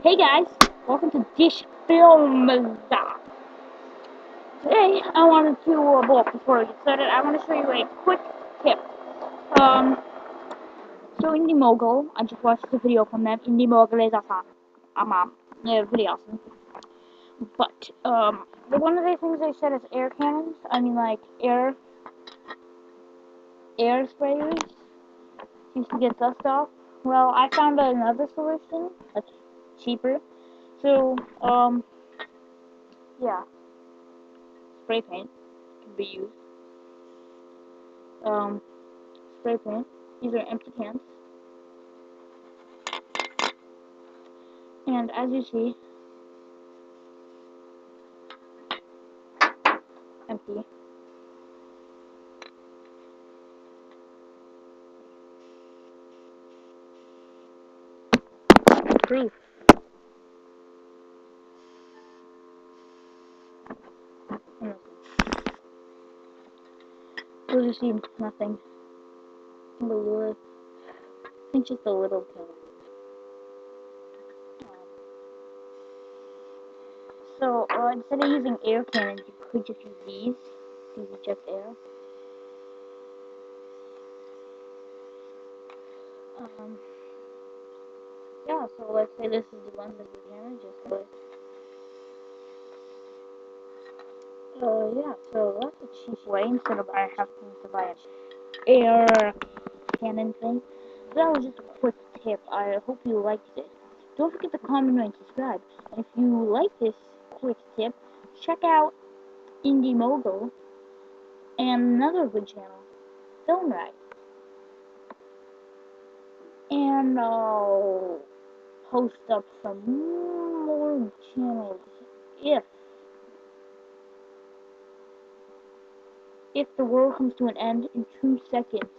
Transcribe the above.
Hey guys, welcome to Dish Films. Today I wanted to, before we get started, I want to show you a quick tip. Um, so Indie Mogul, I just watched a video from them. Indie Mogul is awesome. Pretty awesome. But, one of the things they said is air cannons. I mean, like, air sprayers used to get dust off. Well, I found another solution that's cheaper. So, yeah, spray paint can be used. Spray paint. These are empty cans. And as you see, empty. Proof. You'll just see nothing. I think just a little bit. So, instead of using air cannons, you could just use these. These eject air. Yeah, so let's say this is the one that the cannon just was. Yeah, so that's a cheap way instead of I having to buy an air cannon thing. So that was just a quick tip. I hope you liked it. Don't forget to comment and subscribe. And if you like this quick tip, check out Indie Mogul and another good channel, Film Ride. And I'll post up some more channels if the world comes to an end in 2 seconds.